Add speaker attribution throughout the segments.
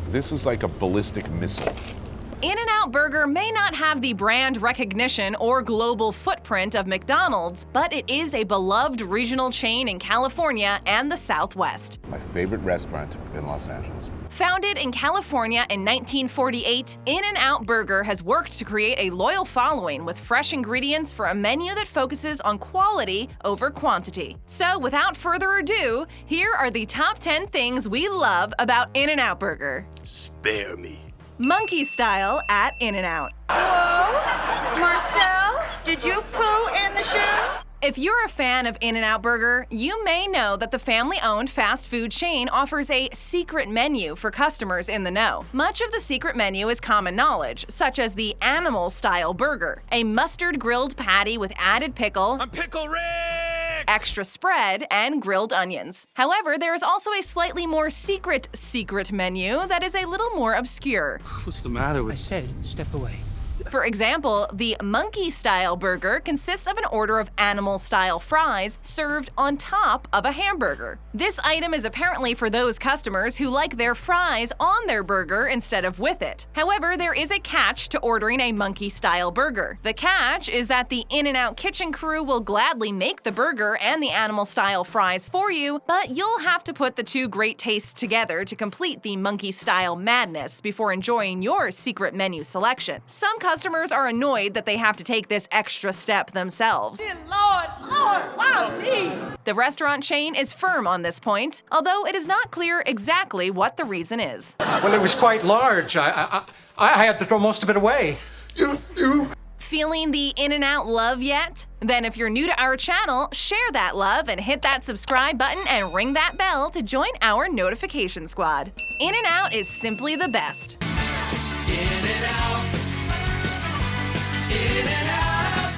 Speaker 1: This is like a ballistic missile.
Speaker 2: In-N-Out Burger may not have the brand recognition or global footprint of McDonald's, but it is a beloved regional chain in California and the Southwest.
Speaker 1: My favorite restaurant in Los Angeles.
Speaker 2: Founded in California in 1948, In-N-Out Burger has worked to create a loyal following with fresh ingredients for a menu that focuses on quality over quantity. So without further ado, here are the top 10 things we love about In-N-Out Burger.
Speaker 3: Spare me.
Speaker 2: Monkey style at In-N-Out.
Speaker 4: Hello? Marcel, did you poo in the shoe?
Speaker 2: If you're a fan of In-N-Out Burger, you may know that the family-owned fast food chain offers a secret menu for customers in the know. Much of the secret menu is common knowledge, such as the animal-style burger, a mustard-grilled patty with added pickle,
Speaker 3: I'm Pickle Rick!
Speaker 2: extra spread, and grilled onions. However, there is also a slightly more secret menu that is a little more obscure.
Speaker 3: What's the matter with
Speaker 5: I said, step away.
Speaker 2: For example, the monkey-style burger consists of an order of animal-style fries served on top of a hamburger. This item is apparently for those customers who like their fries on their burger instead of with it. However, there is a catch to ordering a monkey-style burger. The catch is that the In-N-Out kitchen crew will gladly make the burger and the animal-style fries for you, but you'll have to put the two great tastes together to complete the monkey-style madness before enjoying your secret menu selection. Some customers are annoyed that they have to take this extra step themselves.
Speaker 4: Lord, why me?
Speaker 2: The restaurant chain is firm on this point, although it is not clear exactly what the reason is.
Speaker 5: Well, it was quite large. I had to throw most of it away.
Speaker 2: Feeling the In-N-Out love yet? Then if you're new to our channel, share that love and hit that subscribe button and ring that bell to join our notification squad. In-N-Out is simply the best.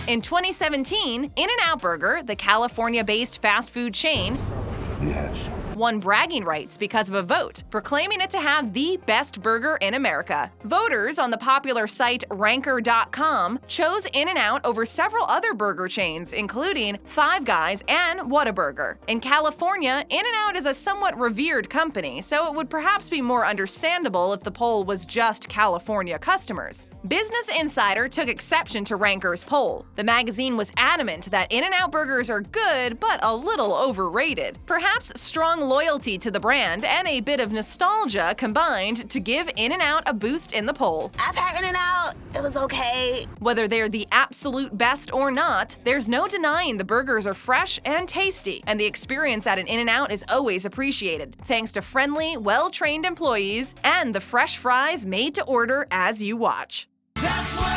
Speaker 2: In 2017, In-N-Out Burger, the California-based fast food chain,
Speaker 1: Yes.
Speaker 2: won bragging rights because of a vote, proclaiming it to have the best burger in America. Voters on the popular site Ranker.com chose In-N-Out over several other burger chains, including Five Guys and Whataburger. In California, In-N-Out is a somewhat revered company, so it would perhaps be more understandable if the poll was just California customers. Business Insider took exception to Ranker's poll. The magazine was adamant that In-N-Out burgers are good, but a little overrated. Perhaps strong loyalty to the brand and a bit of nostalgia combined to give In-N-Out a boost in the poll.
Speaker 4: I've had In-N-Out. It was okay.
Speaker 2: Whether they're the absolute best or not, there's no denying the burgers are fresh and tasty, and the experience at an In-N-Out is always appreciated, thanks to friendly, well-trained employees and the fresh fries made to order as you watch.
Speaker 6: That's what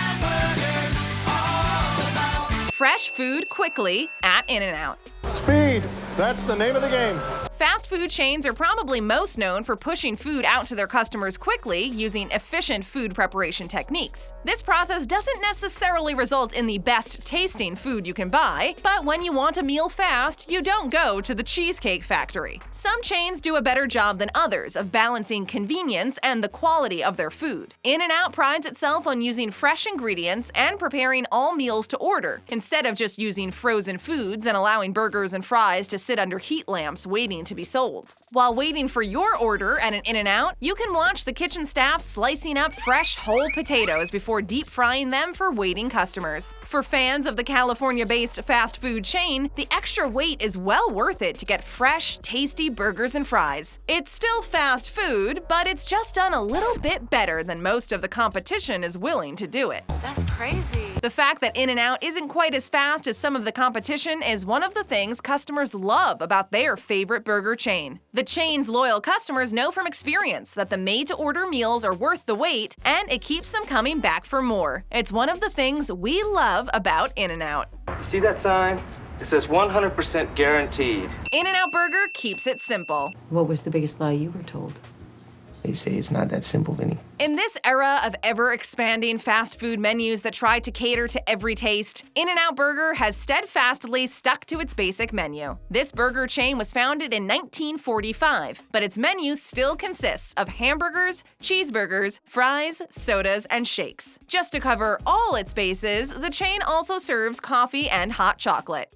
Speaker 6: hamburgers all about.
Speaker 2: Fresh food quickly at In-N-Out.
Speaker 7: Speed, that's the name of the game.
Speaker 2: Fast food chains are probably most known for pushing food out to their customers quickly using efficient food preparation techniques. This process doesn't necessarily result in the best tasting food you can buy, but when you want a meal fast, you don't go to the Cheesecake Factory. Some chains do a better job than others of balancing convenience and the quality of their food. In-N-Out prides itself on using fresh ingredients and preparing all meals to order, instead of just using frozen foods and allowing burgers and fries to sit under heat lamps waiting to be sold. While waiting for your order at an In-N-Out, you can watch the kitchen staff slicing up fresh whole potatoes before deep frying them for waiting customers. For fans of the California-based fast food chain, the extra wait is well worth it to get fresh, tasty burgers and fries. It's still fast food, but it's just done a little bit better than most of the competition is willing to do it.
Speaker 8: That's crazy.
Speaker 2: The fact that In-N-Out isn't quite as fast as some of the competition is one of the things customers love about their favorite burger chain. The chain's loyal customers know from experience that the made-to-order meals are worth the wait, and it keeps them coming back for more. It's one of the things we love about In-N-Out.
Speaker 9: You see that sign? It says 100% guaranteed.
Speaker 2: In-N-Out Burger keeps it simple.
Speaker 10: What was the biggest lie you were told?
Speaker 11: They say it's not that simple, Vinny.
Speaker 2: In this era of ever-expanding fast food menus that try to cater to every taste, In-N-Out Burger has steadfastly stuck to its basic menu. This burger chain was founded in 1945, but its menu still consists of hamburgers, cheeseburgers, fries, sodas, and shakes. Just to cover all its bases, the chain also serves coffee and hot chocolate.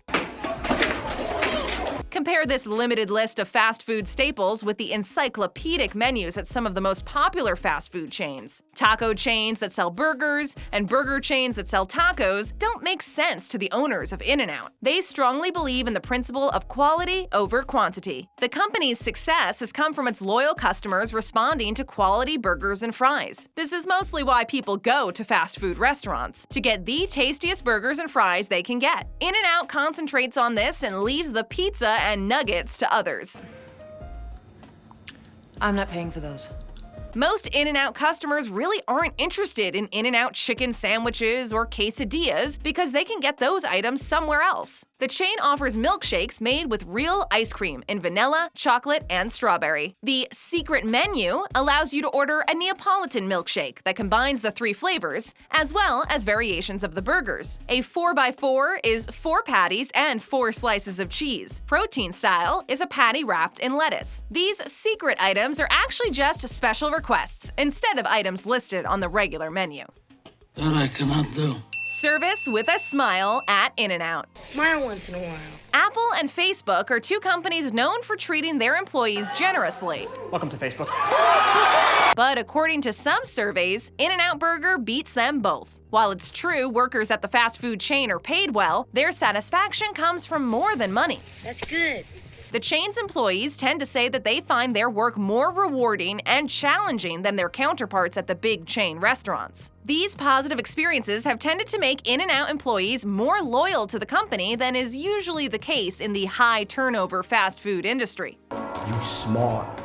Speaker 2: Compare this limited list of fast food staples with the encyclopedic menus at some of the most popular fast food chains. Taco chains that sell burgers and burger chains that sell tacos don't make sense to the owners of In-N-Out. They strongly believe in the principle of quality over quantity. The company's success has come from its loyal customers responding to quality burgers and fries. This is mostly why people go to fast food restaurants, to get the tastiest burgers and fries they can get. In-N-Out concentrates on this and leaves the pizza and nuggets to others.
Speaker 10: I'm not paying for those.
Speaker 2: Most In-N-Out customers really aren't interested in In-N-Out chicken sandwiches or quesadillas because they can get those items somewhere else. The chain offers milkshakes made with real ice cream in vanilla, chocolate, and strawberry. The secret menu allows you to order a Neapolitan milkshake that combines the 3 flavors, as well as variations of the burgers. A 4x4 is 4 patties and 4 slices of cheese. Protein style is a patty wrapped in lettuce. These secret items are actually just special requests instead of items listed on the regular menu.
Speaker 3: That I cannot do.
Speaker 2: Service with a smile at In-N-Out.
Speaker 4: Smile once in a while.
Speaker 2: Apple and Facebook are 2 companies known for treating their employees generously.
Speaker 5: Welcome to Facebook.
Speaker 2: But according to some surveys, In-N-Out Burger beats them both. While it's true workers at the fast food chain are paid well, their satisfaction comes from more than money.
Speaker 4: That's good.
Speaker 2: The chain's employees tend to say that they find their work more rewarding and challenging than their counterparts at the big chain restaurants. These positive experiences have tended to make In-N-Out employees more loyal to the company than is usually the case in the high-turnover fast food industry.
Speaker 11: You smart.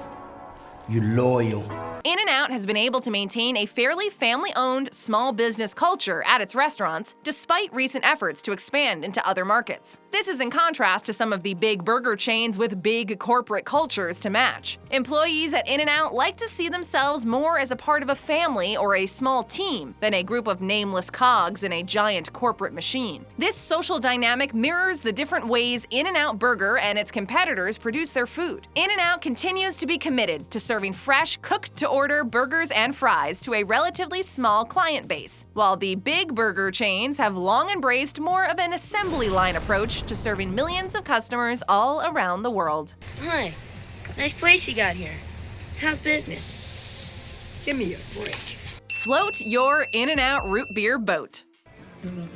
Speaker 11: You loyal.
Speaker 2: In-N-Out has been able to maintain a fairly family-owned small business culture at its restaurants despite recent efforts to expand into other markets. This is in contrast to some of the big burger chains with big corporate cultures to match. Employees at In-N-Out like to see themselves more as a part of a family or a small team than a group of nameless cogs in a giant corporate machine. This social dynamic mirrors the different ways In-N-Out Burger and its competitors produce their food. In-N-Out continues to be committed to serving fresh, cooked-to-order burgers and fries to a relatively small client base, while the big burger chains have long embraced more of an assembly line approach to serving millions of customers all around the world.
Speaker 4: Hi. Nice place you got here. How's business?
Speaker 11: Give me a break.
Speaker 2: Float your In-N-Out root beer boat.
Speaker 1: No.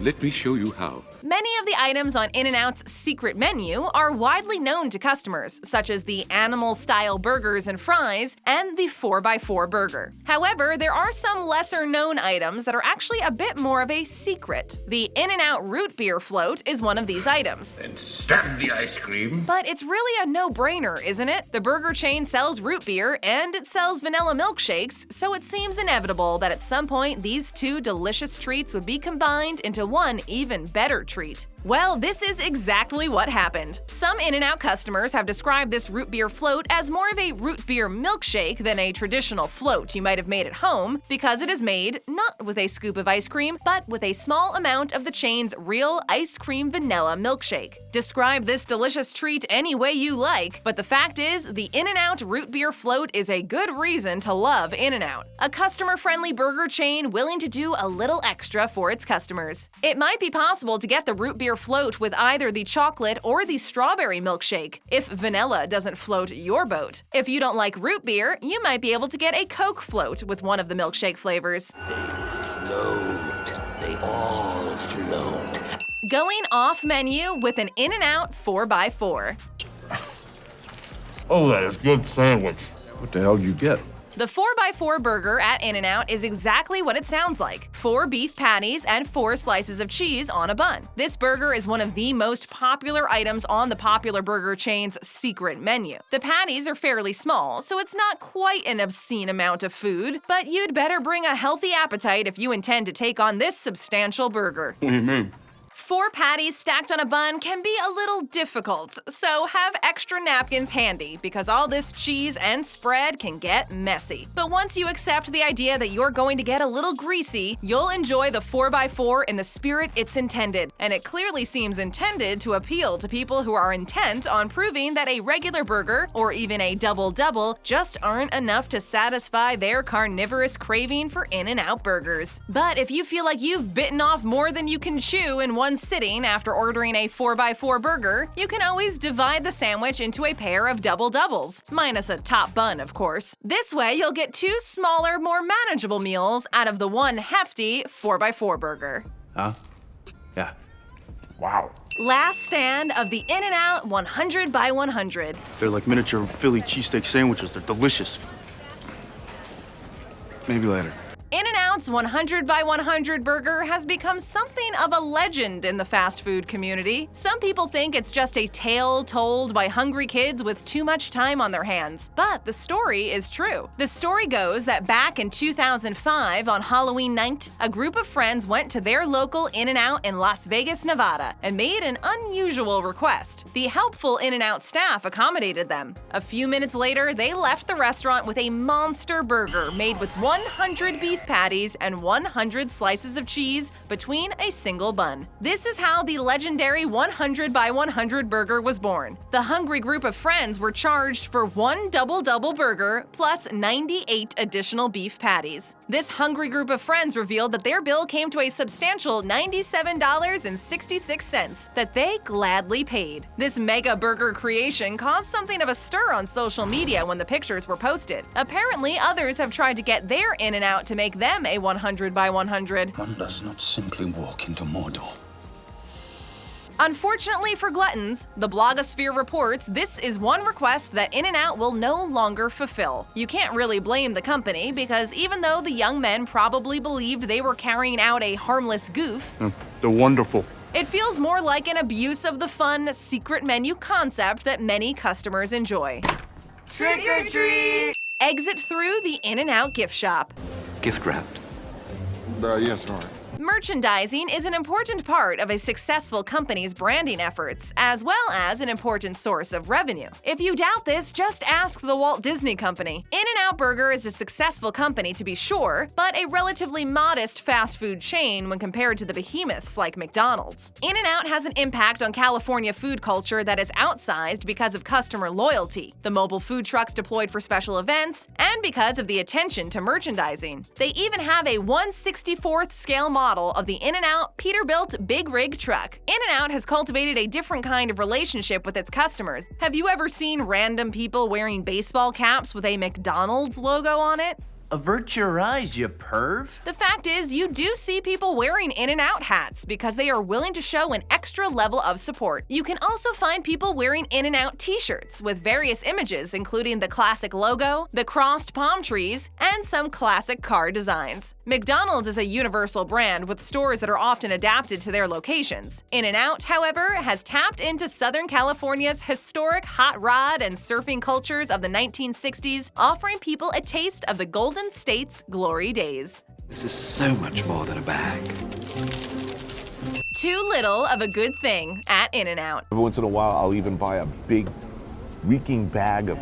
Speaker 1: Let me show you how.
Speaker 2: Many of the items on In-N-Out's secret menu are widely known to customers, such as the animal-style burgers and fries and the 4x4 burger. However, there are some lesser-known items that are actually a bit more of a secret. The In-N-Out root beer float is one of these items.
Speaker 3: And stab the ice cream.
Speaker 2: But it's really a no-brainer, isn't it? The burger chain sells root beer and it sells vanilla milkshakes, so it seems inevitable that at some point these 2 delicious treats would be combined into one even better treat. Well, this is exactly what happened. Some In-N-Out customers have described this root beer float as more of a root beer milkshake than a traditional float you might have made at home, because it is made not with a scoop of ice cream, but with a small amount of the chain's real ice cream vanilla milkshake. Describe this delicious treat any way you like, but the fact is, the In-N-Out root beer float is a good reason to love In-N-Out, a customer-friendly burger chain willing to do a little extra for its customers. It might be possible to get the root beer float with either the chocolate or the strawberry milkshake, if vanilla doesn't float your boat. If you don't like root beer, you might be able to get a Coke float with one of the milkshake flavors.
Speaker 3: Float. They all float.
Speaker 2: Going off menu with an In-N-Out 4x4.
Speaker 3: Oh, that is good sandwich.
Speaker 1: What the hell did you get?
Speaker 2: The 4x4 burger at In-N-Out is exactly what it sounds like: 4 beef patties and 4 slices of cheese on a bun. This burger is one of the most popular items on the popular burger chain's secret menu. The patties are fairly small, so it's not quite an obscene amount of food, but you'd better bring a healthy appetite if you intend to take on this substantial burger.
Speaker 3: What do you mean?
Speaker 2: 4 patties stacked on a bun can be a little difficult, so have extra napkins handy because all this cheese and spread can get messy. But once you accept the idea that you're going to get a little greasy, you'll enjoy the 4x4 in the spirit it's intended, and it clearly seems intended to appeal to people who are intent on proving that a regular burger, or even a double-double, just aren't enough to satisfy their carnivorous craving for In-N-Out burgers. But if you feel like you've bitten off more than you can chew in one one sitting after ordering a 4x4 burger, you can always divide the sandwich into a pair of double doubles, minus a top bun, of course. This way, you'll get 2 smaller, more manageable meals out of the one hefty 4x4 burger.
Speaker 8: Huh? Yeah. Wow.
Speaker 2: Last stand of the In-N-Out 100 by 100.
Speaker 8: They're like miniature Philly cheesesteak sandwiches. They're delicious. Maybe later.
Speaker 2: In-N-Out's 100 by 100 burger has become something of a legend in the fast food community. Some people think it's just a tale told by hungry kids with too much time on their hands. But the story is true. The story goes that back in 2005, on Halloween night, a group of friends went to their local In-N-Out in Las Vegas, Nevada, and made an unusual request. The helpful In-N-Out staff accommodated them. A few minutes later, they left the restaurant with a monster burger made with 100 beef patties and 100 slices of cheese between a single bun. This is how the legendary 100 by 100 burger was born. The hungry group of friends were charged for one double-double burger plus 98 additional beef patties. This hungry group of friends revealed that their bill came to a substantial $97.66 that they gladly paid. This mega burger creation caused something of a stir on social media when the pictures were posted. Apparently, others have tried to get their In-N-Out to make them a 100 by 100.
Speaker 11: One does not simply walk into Mordor.
Speaker 2: Unfortunately for gluttons, the blogosphere reports this is one request that In-N-Out will no longer fulfill. You can't really blame the company because even though the young men probably believed they were carrying out a harmless goof,
Speaker 8: They're wonderful.
Speaker 2: it feels more like an abuse of the fun secret menu concept that many customers enjoy.
Speaker 4: Trick or treat!
Speaker 2: Exit through the In-N-Out gift shop.
Speaker 3: Gift wrapped.
Speaker 7: Yes, all right.
Speaker 2: Merchandising is an important part of a successful company's branding efforts, as well as an important source of revenue. If you doubt this, just ask the Walt Disney Company. In-N-Out Burger is a successful company to be sure, but a relatively modest fast food chain when compared to the behemoths like McDonald's. In-N-Out has an impact on California food culture that is outsized because of customer loyalty, the mobile food trucks deployed for special events, and because of the attention to merchandising. They even have a 1/64th scale model of the In-N-Out Peterbilt Big Rig truck. In-N-Out has cultivated a different kind of relationship with its customers. Have you ever seen random people wearing baseball caps with a McDonald's logo on it?
Speaker 11: Avert your eyes, you perv.
Speaker 2: The fact is, you do see people wearing In-N-Out hats because they are willing to show an extra level of support. You can also find people wearing In-N-Out t-shirts with various images, including the classic logo, the crossed palm trees, and some classic car designs. McDonald's is a universal brand with stores that are often adapted to their locations. In-N-Out, however, has tapped into Southern California's historic hot rod and surfing cultures of the 1960s, offering people a taste of the Golden State's glory days.
Speaker 3: This is so much more than a bag.
Speaker 2: Too little of a good thing at In-N-Out.
Speaker 12: Every once in a while, I'll even buy a big, reeking bag of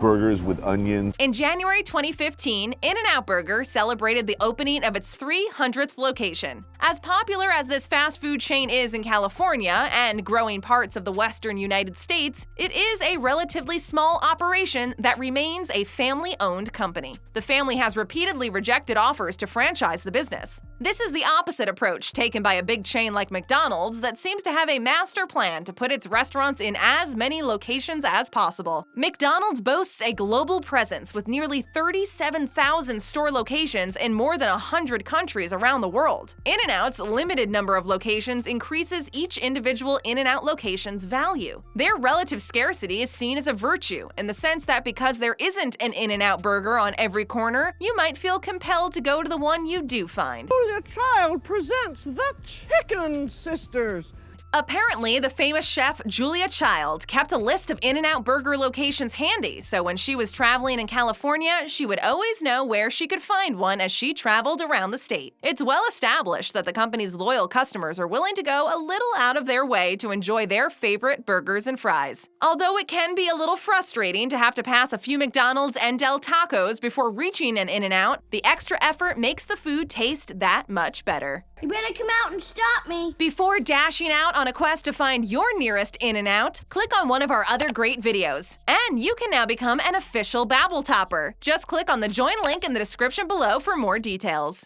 Speaker 12: burgers with onions.
Speaker 2: In January 2015, In-N-Out Burger celebrated the opening of its 300th location. As popular as this fast food chain is in California and growing parts of the western United States, it is a relatively small operation that remains a family-owned company. The family has repeatedly rejected offers to franchise the business. This is the opposite approach taken by a big chain like McDonald's that seems to have a master plan to put its restaurants in as many locations as possible. McDonald's boasts a global presence with nearly 37,000 store locations in more than 100 countries around the world. In-N-Out's limited number of locations increases each individual In-N-Out location's value. Their relative scarcity is seen as a virtue in the sense that because there isn't an In-N-Out burger on every corner, you might feel compelled to go to the one you do find.
Speaker 13: Julia Child presents the Chicken Sisters.
Speaker 2: Apparently, the famous chef Julia Child kept a list of In-N-Out burger locations handy, so when she was traveling in California, she would always know where she could find one as she traveled around the state. It's well established that the company's loyal customers are willing to go a little out of their way to enjoy their favorite burgers and fries. Although it can be a little frustrating to have to pass a few McDonald's and Del Tacos before reaching an In-N-Out, the extra effort makes the food taste that much better.
Speaker 4: You better come out and stop me.
Speaker 2: Before dashing out on a quest to find your nearest In-N-Out, click on one of our other great videos. And you can now become an official Babble Topper. Just click on the join link in the description below for more details.